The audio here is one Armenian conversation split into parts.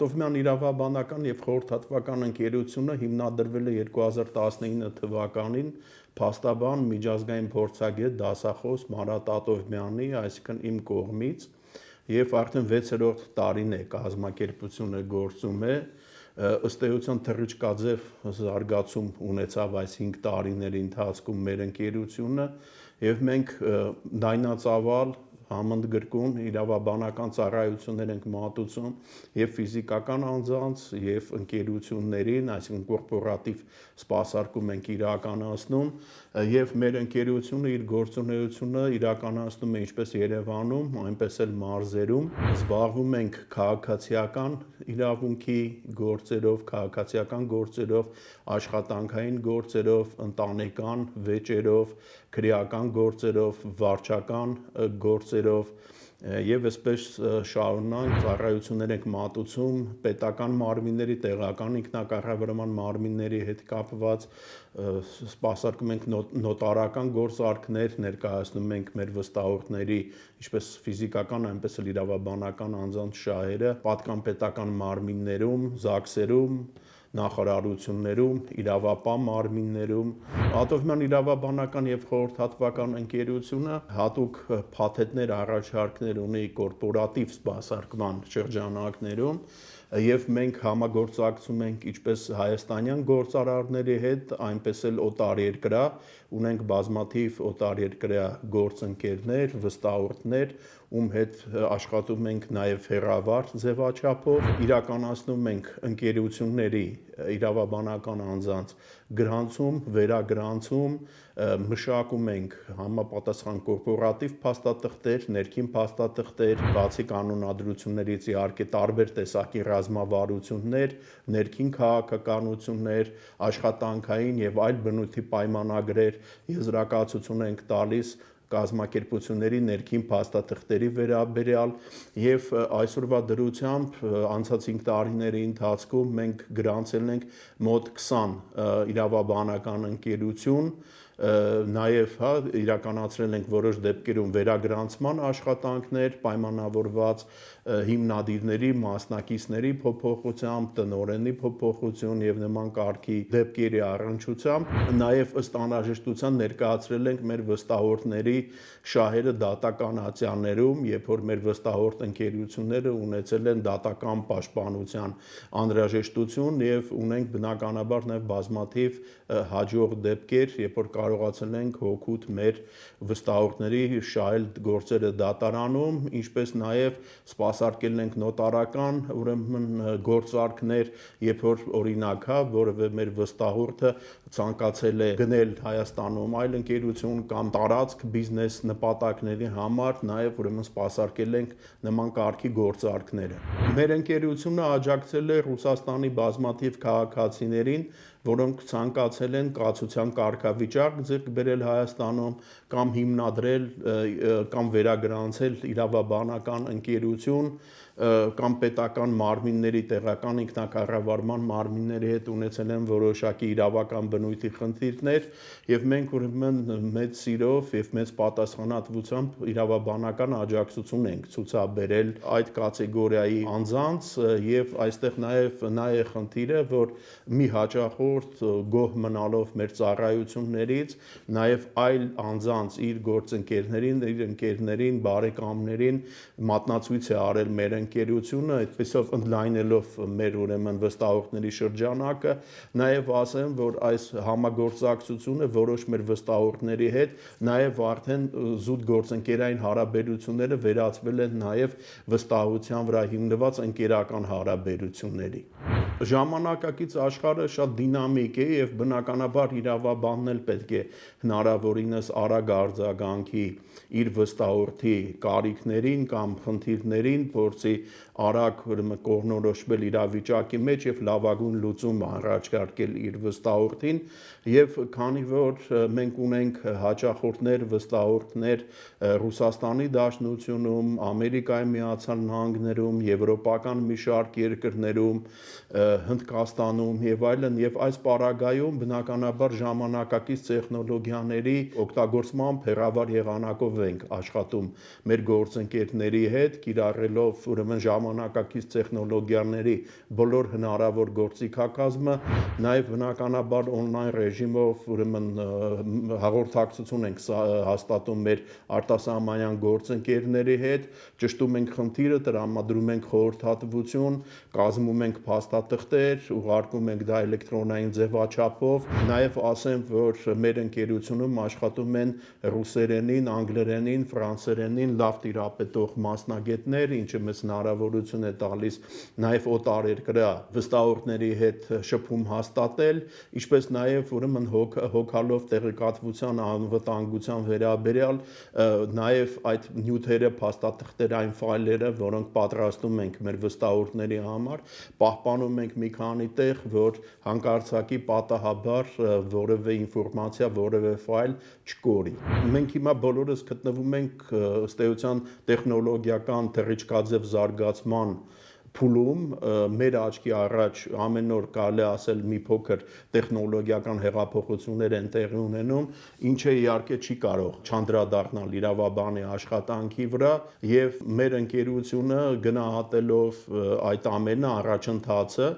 Հատովյան իրավաբանական եւ խորհրդատվական ընկերությունը հիմնադրվել է 2019 թվականին փաստաբան միջազգային փորձագետ դասախոս Մարատ Ատովյանի, այսինքն իմ կողմից, եւ արդեն 6-րդ տարին է կազմակերպությունը գործում է, ըստ էության թռիչքաձև զարգացում ունեցավ այս 5 տարիների ընթացքում մեր ընկերությունը եւ մենք դայնածավալ համընդգրկուն իրավաբանական ծառայություններ ենք մատուցում եւ ֆիզիկական անձանց եւ ընկերություններին, այսինքն կորպորատիվ սպասարկում ենք իրականացնում եւ մեր ընկերությունը իր գործունեությունը իրականացնում է ինչպես Երևանում, այնպես էլ մարզերում։ Զբաղվում ենք քաղաքացիական իրավունքի գործերով, քաղաքացիական գործերով, աշխատանքային գործերով, ընտանեկան վեճերով, քրեական գործերով, վարչական գործերով եւ այսպես շարունակ ծառայություններ ենք մատուցում պետական մարմինների, տեղական ինքնակառավարման մարմինների հետ կապված, սպասարկում ենք նոտարական գործարքներ, ներկայացնում ենք մեր վստահորդների ինչպես ֆիզիկական, այնպես էլ իրավաբանական անձանց շահերը պատկանպետական մարմիններում, ԶԱԳՍ-երում, նախարարություններում, իրավապահ մարմիններում։ Ատովյան իրավաբանական եւ խորհրդատվական ընկերությունը հատուկ փաթեթներ, առաջարկներ ունի կորպորատիվ սպասարկման շրջանակներում եւ մենք համագործակցում ենք ինչպես հայաստանյան գործարարների հետ, այնպես էլ օտարերկրյա, ունենք բազմաթիվ օտարերկրյա գործընկերներ, վստահորդներ, ում հետ աշխատում ենք նաեւ հեռավար ձևաչափով, իրականացնում ենք ընկերությունների իրավաբանական անձանց գրանցում, վերագրանցում, մշակում ենք համապատասխան կորպորատիվ փաստաթղթեր, ներքին փաստաթղթեր, բացի կանոնադրություններից իհարկե տարբեր տեսակի ռազմավարություններ, ներքին քաղաքականություններ, աշխատանքային եւ այլ բնույթի պայմանագրեր, եզրակացություն ենք տալիս կազմակերպությունների ներքին փաստաթղթերի վերաբերյալ եւ այսօրվա դրությամբ անցած 5 տարիների ընթացքում մենք գրանցել ենք մոտ 20 իրավաբանական ընկերություն, նաեւ իրականացրել ենք որոշ դեպքերում վերագրանցման աշխատանքներ, պայմանավորված հիմնադիրների, մասնակիցների փոփոխությամբ, տնօրենի փոփոխություն եւ նման կարգի դեպքերի առնչությամբ, նաեւ ըստ անհրաժեշտության ներկայացրել ենք մեր վստահորդների շահերը դատականացիաներում, երբ որ մեր վստահորդ ընկերությունները ունեցել են դատական պաշտպանության անհրաժեշտություն եւ ունենք բնականաբար նաեւ բազմաթիվ հաջող դեպքեր, երբ որ կարողացել ենք հօգուտ մեր վստահորդների շահել գործերը դատարանում, ինչպես նաեւ սպասարկել ենք նոտարական, ուրեմն գործարքներ, երբ որ օրինակ որևէ մեր վստահորդը ցանկացել է գնել Հայաստանում այլ ընկերություն կամ տարածք բիզնես նպատակների համար, նաեւ ուրեմն սպասարկել ենք նման կարգի գործարքները։ Մեր ընկերությունը աջակցել է Ռուսաստանի բազմաթիվ քաղաքացիներին, որոնք ցանկացել են կացության կարգավիճակ ձեռք բերել Հայաստանում կամ հիմնադրել կամ վերագրանցել իրավաբանական ընկերություն կամ պետական մարմինների, տեղական ինքնակառավարման մարմինների հետ ունեցել են որոշակի իրավական բնույթի խնդիրներ եւ մենք ուրեմն մեծ սիրով եւ մեծ պատասխանատվությամբ իրավաբանական աջակցություն ենք ցուցաբերել այդ կատեգորիայի անձանց եւ այստեղ նաեւ նա է խնդիրը, որ մի հաճախորդ գոհ մնալով մեր ծառայություններից նաեւ այլ անձանց իր գործընկերներին, իր ընկերներին, բարեկամներին մատնացույց է արել մեր ընկերությունը, այդպեսով ընդլայնելով մեր ուրեմն վստահորդների շրջանակը, նաեւ ասեմ, որ այս համագործակցությունը որոշ մեր վստահորդների հետ նաեւ արդեն զուտ գործընկերային հարաբերությունները վերածվել են նաեւ վստահության վրա հիմնված ընկերական հարաբերությունների։ Ժամանակակից աշխարհը շատ դինամիկ է եւ բնականաբար իրավաբանն էլ պետք է հնարավորինս արագ արձագանքի իր վստահորդի կարիքներին կամ խնդիրներին, փորձի արագ կողմնորոշվել իրավիճակի մեջ եւ լավագույն լուծում առաջարկել իր վստահորդին եւ քանի որ մենք ունենք հաճախորդներ, վստահորդներ Ռուսաստանի Դաշնությունում, Ամերիկայի Միացյալ Նահանգներում, եվրոպական մի շարք երկրներում, Հնդկաստանում եւ այլն, եւ այս պարագայում բնականաբար ժամանակակից տեխնոլոգիաների օգտագործմամբ հեռավար եղանակով ենք աշխատում մեր գործընկերների հետ, կիրառելով ուրեմն ժամանակակից տեխնոլոգիաների բոլոր հնարավոր գործիքակազմը, նաև բնականաբար on-line ռեժիմով ուրեմն հաղորդակցություն ենք հաստատում մեր արտասահմանյան գործընկերների հետ, ճշտում ենք խնդիրը, տրամադրում ենք խորհրդատվություն, կազմում ենք փաստաթղթեր, ուղարկում ենք դա էլեկտրոնային ձևաչափով, նաև ասեմ, որ մեր ընկերությունում աշխատում են ռուսերենին, անգլերենին, ֆրանսերենին լավ տիրապետող մասնագետներ, ինչը մեզ հնարավորություն է տալիս նաև օտարերկրյա վստահորդների հետ շփում հաստատել, ինչպես նաև ուրեմն հոգալով տեղեկատվության անվտանգության վերաբերյալ նաև այդ նյութերը, փաստաթղթերային ֆայլերը, որոնք պատրաստում ենք մեր վստահորդների համար, պահպանում ենք մի քանի տեղ, որ հանկարծակի պատահաբար որևէ ինֆորմացիա, որևէ ֆայլ չկորի։ Մենք հիմա բոլորս գտնվում ենք ըստ էության տեխնոլոգիական թռիչքաձև զարգացման փուլում, մեր աչքի առաջ ամեն օր կարելի ասել մի փոքր տեխնոլոգիական հեղափոխություններ են տեղի ունենում, ինչը իհարկե չի կարող չանդրադառնալ իրավաբանի աշխատանքի վրա, եւ մեր ընկերությունը գնահատելով այդ ամենը առաջընթացը,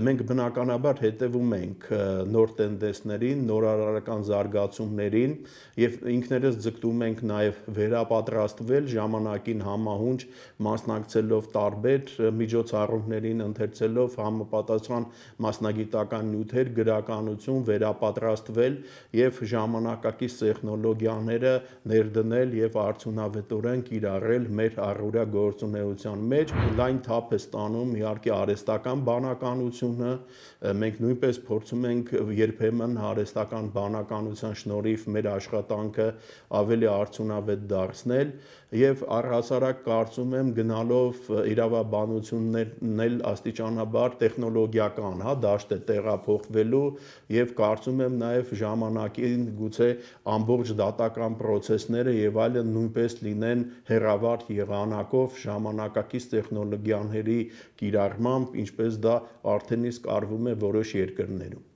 մենք բնականաբար հետևում ենք նոր տենդենսներին, նորարարական զարգացումներին եւ ինքներս ձգտում ենք նաեւ վերապատրաստվել ժամանակին համահունչ մասնակցելով տարբեր միջոցառումներին, ընթերցելով համապատասխան մասնագիտական նյութեր, գրականություն, վերապատրաստվել եւ ժամանակակից տեխնոլոգիաները ներդնել եւ արդյունավետորեն կիրառել մեր առօրյա գործունեության մեջ։ Լայն թափ է ստանում իհարկե արհեստական բանականությունը, մենք նույնպես փորձում ենք երբեմն արհեստական բանականության շնորհիվ մեր աշխատանքը ավելի արդյունավետ դարձնել եւ առհասարակ կարծում եմ գնալով իրավաբանություններն էլ աստիճանաբար տեխնոլոգիական, դաշտ է տեղափոխվելու եւ կարծում եմ նաեւ ժամանակին գուցե ամբողջ դատական process-ները եւ այլն նույնպես լինեն հեռավար եղանակով ժամանակակից տեխնոլոգիաների կիրառմամբ, ինչպես դա արդեն իսկ արվում է որոշ երկրներում։